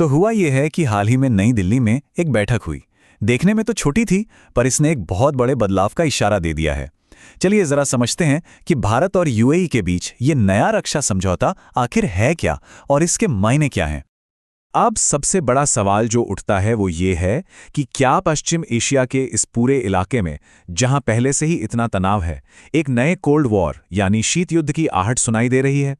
तो हुआ यह है कि हाल ही में नई दिल्ली में एक बैठक हुई। देखने में तो छोटी थी, पर इसने एक बहुत बड़े बदलाव का इशारा दे दिया है। चलिए जरा समझते हैं कि भारत और यूएई के बीच ये नया रक्षा समझौता आखिर है क्या और इसके मायने क्या हैं। अब सबसे बड़ा सवाल जो उठता है वो ये है कि क्या पश्चिम एशिया के इस पूरे इलाके में, जहां पहले से ही इतना तनाव है, एक नए कोल्ड वॉर यानी शीत युद्ध की आहट सुनाई दे रही है।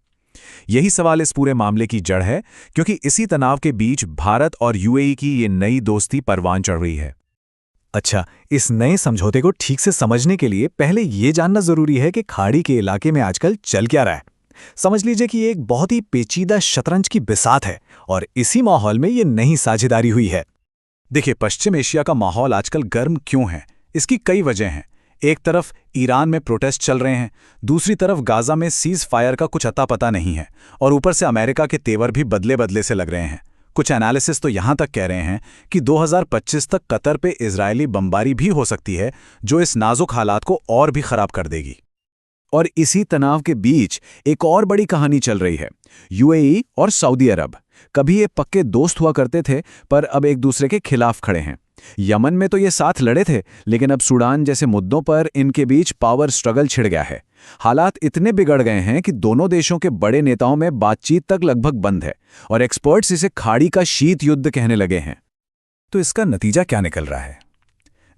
यही सवाल इस पूरे मामले की जड़ है, क्योंकि इसी तनाव के बीच भारत और यूएई की ये नई दोस्ती परवान चढ़ रही है। अच्छा, इस नए समझौते को ठीक से समझने के लिए पहले ये जानना जरूरी है कि खाड़ी के इलाके में आजकल चल क्या रहा है। समझ लीजिए कि ये एक बहुत ही पेचीदा शतरंज की बिसात है और इसी माहौल में ये नई साझेदारी हुई है। देखिए, पश्चिम एशिया का माहौल आजकल गर्म क्यों है, इसकी कई वजह हैं। एक तरफ ईरान में प्रोटेस्ट चल रहे हैं, दूसरी तरफ गाजा में सीज फायर का कुछ अता पता नहीं है, और ऊपर से अमेरिका के तेवर भी बदले बदले से लग रहे हैं। कुछ एनालिसिस तो यहां तक कह रहे हैं कि 2025 तक कतर पे इजरायली बमबारी भी हो सकती है, जो इस नाजुक हालात को और भी खराब कर देगी। और इसी तनाव के बीच एक और बड़ी कहानी चल रही है। यूएई और सऊदी अरब कभी ये पक्के दोस्त हुआ करते थे, पर अब एक दूसरे के खिलाफ खड़े हैं। यमन में तो ये साथ लड़े थे, लेकिन अब सूडान जैसे मुद्दों पर इनके बीच पावर स्ट्रगल छिड़ गया है। हालात इतने बिगड़ गए हैं कि दोनों देशों के बड़े नेताओं में बातचीत तक लगभग बंद है, और एक्सपर्ट्स इसे खाड़ी का शीत युद्ध कहने लगे हैं। तो इसका नतीजा क्या निकल रहा है?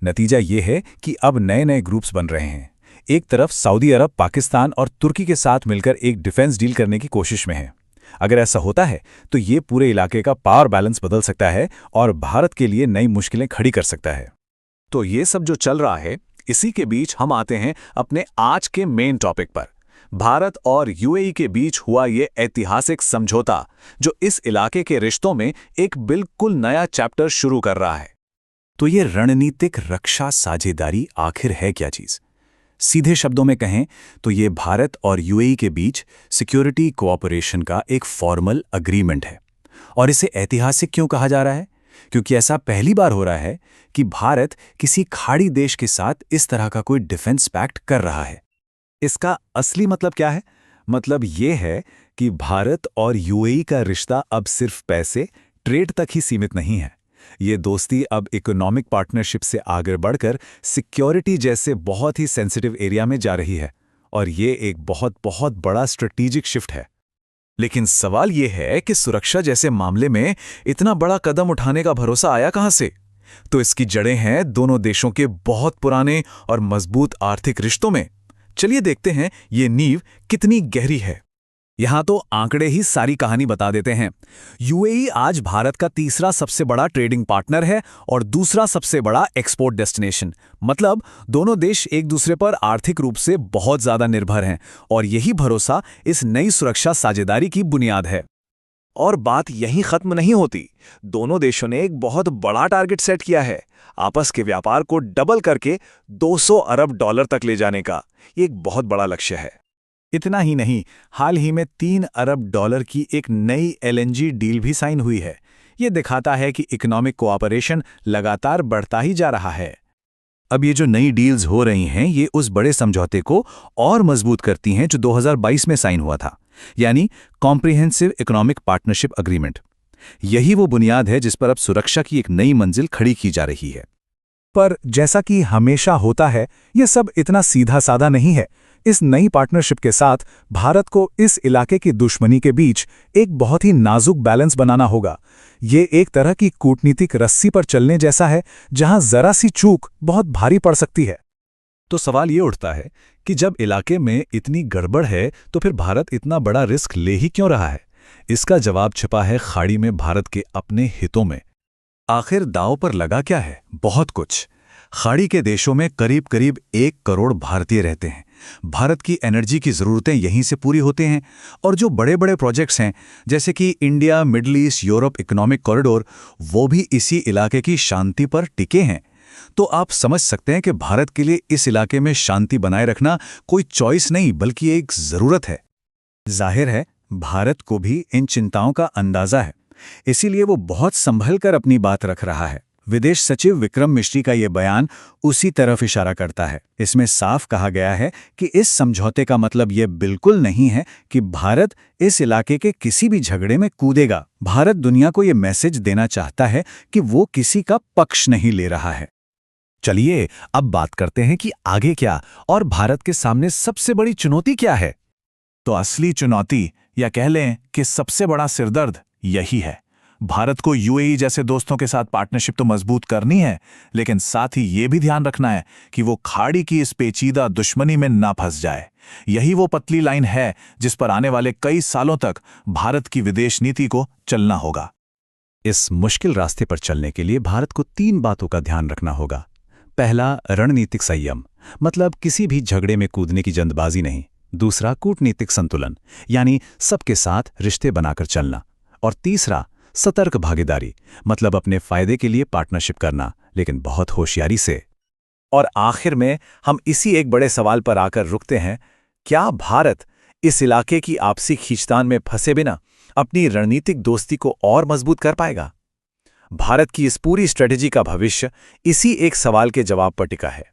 नतीजा ये है कि अब नए नए ग्रुप्स बन रहे हैं। एक तरफ सऊदी अरब पाकिस्तान और तुर्की के साथ मिलकर एक डिफेंस डील करने की कोशिश में है। अगर ऐसा होता है तो ये पूरे इलाके का पावर बैलेंस बदल सकता है और भारत के लिए नई मुश्किलें खड़ी कर सकता है। तो ये सब जो चल रहा है, इसी के बीच हम आते हैं अपने आज के मेन टॉपिक पर। भारत और यूएई के बीच हुआ ये ऐतिहासिक समझौता, जो इस इलाके के रिश्तों में एक बिल्कुल नया चैप्टर शुरू कर रहा है। तो ये रणनीतिक रक्षा साझेदारी आखिर है क्या चीज? सीधे शब्दों में कहें तो ये भारत और यूएई के बीच सिक्योरिटी कोऑपरेशन का एक फॉर्मल अग्रीमेंट है। और इसे ऐतिहासिक क्यों कहा जा रहा है? क्योंकि ऐसा पहली बार हो रहा है कि भारत किसी खाड़ी देश के साथ इस तरह का कोई डिफेंस पैक्ट कर रहा है। इसका असली मतलब क्या है? मतलब ये है कि भारत और यूएई का रिश्ता अब सिर्फ पैसे, ट्रेड तक ही सीमित नहीं है। ये दोस्ती अब इकोनॉमिक पार्टनरशिप से आगे बढ़कर सिक्योरिटी जैसे बहुत ही सेंसिटिव एरिया में जा रही है, और ये एक बहुत बहुत बड़ा स्ट्रेटेजिक शिफ्ट है। लेकिन सवाल ये है कि सुरक्षा जैसे मामले में इतना बड़ा कदम उठाने का भरोसा आया कहां से? तो इसकी जड़ें हैं दोनों देशों के बहुत पुराने और मजबूत आर्थिक रिश्तों में। चलिए देखते हैं ये नींव कितनी गहरी है। यहां तो आंकड़े ही सारी कहानी बता देते हैं। यूएई आज भारत का तीसरा सबसे बड़ा ट्रेडिंग पार्टनर है और दूसरा सबसे बड़ा एक्सपोर्ट डेस्टिनेशन। मतलब दोनों देश एक दूसरे पर आर्थिक रूप से बहुत ज्यादा निर्भर हैं, और यही भरोसा इस नई सुरक्षा साझेदारी की बुनियाद है। और बात यहीं खत्म नहीं होती। दोनों देशों ने एक बहुत बड़ा टारगेट सेट किया है, आपस के व्यापार को डबल करके 200 अरब डॉलर तक ले जाने का। ये एक बहुत बड़ा लक्ष्य है। इतना ही नहीं, हाल ही में 3 अरब डॉलर की एक नई एलएनजी डील भी साइन हुई है। ये दिखाता है कि इकोनॉमिक कोऑपरेशन लगातार बढ़ता ही जा रहा है। अब ये जो नई डील्स हो रही हैं, ये उस बड़े समझौते को और मजबूत करती हैं जो 2022 में साइन हुआ था, यानी कॉम्प्रिहेंसिव इकोनॉमिक पार्टनरशिप अग्रीमेंट। यही वो बुनियाद है जिस पर अब सुरक्षा की एक नई मंजिल खड़ी की जा रही है। पर जैसा कि हमेशा होता है, ये सब इतना सीधा साधा नहीं है। इस नई पार्टनरशिप के साथ भारत को इस इलाके की दुश्मनी के बीच एक बहुत ही नाजुक बैलेंस बनाना होगा। ये एक तरह की कूटनीतिक रस्सी पर चलने जैसा है, जहां जरा सी चूक बहुत भारी पड़ सकती है। तो सवाल ये उठता है कि जब इलाके में इतनी गड़बड़ है, तो फिर भारत इतना बड़ा रिस्क ले ही क्यों रहा है? इसका जवाब छिपा है खाड़ी में भारत के अपने हितों में। आखिर दांव पर लगा क्या है? बहुत कुछ। खाड़ी के देशों में करीब करीब 1 करोड़ भारतीय रहते हैं। भारत की एनर्जी की ज़रूरतें यहीं से पूरी होती हैं, और जो बड़े बड़े प्रोजेक्ट्स हैं, जैसे कि India middle east Europe economic corridor, वो भी इसी इलाके की शांति पर टिके हैं। तो आप समझ सकते हैं कि भारत के लिए इस इलाके में शांति बनाए रखना कोई चॉइस नहीं, बल्कि एक ज़रूरत है। जाहिर है भारत को भी इन चिंताओं का अंदाज़ा है, इसीलिए वो बहुत संभल कर अपनी बात रख रहा है। विदेश सचिव विक्रम मिश्री का ये बयान उसी तरफ इशारा करता है। इसमें साफ कहा गया है कि इस समझौते का मतलब ये बिल्कुल नहीं है कि भारत इस इलाके के किसी भी झगड़े में कूदेगा। भारत दुनिया को ये मैसेज देना चाहता है कि वो किसी का पक्ष नहीं ले रहा है। चलिए अब बात करते हैं कि आगे क्या और भारत के सामने सबसे बड़ी चुनौती क्या है। तो असली चुनौती, या कह लें कि सबसे बड़ा सिरदर्द, यही है। भारत को यूएई जैसे दोस्तों के साथ पार्टनरशिप तो मजबूत करनी है, लेकिन साथ ही ये भी ध्यान रखना है कि वो खाड़ी की इस पेचीदा दुश्मनी में ना फंस जाए। यही वो पतली लाइन है जिस पर आने वाले कई सालों तक भारत की विदेश नीति को चलना होगा। इस मुश्किल रास्ते पर चलने के लिए भारत को 3 बातों का ध्यान रखना होगा। पहला, रणनीतिक संयम, मतलब किसी भी झगड़े में कूदने की जल्दबाजी नहीं। दूसरा, कूटनीतिक संतुलन, यानी सबके साथ रिश्ते बनाकर चलना। और तीसरा, सतर्क भागीदारी, मतलब अपने फायदे के लिए पार्टनरशिप करना, लेकिन बहुत होशियारी से। और आखिर में हम इसी एक बड़े सवाल पर आकर रुकते हैं, क्या भारत इस इलाके की आपसी खींचतान में फंसे बिना अपनी रणनीतिक दोस्ती को और मजबूत कर पाएगा? भारत की इस पूरी स्ट्रेटेजी का भविष्य इसी एक सवाल के जवाब पर टिका है।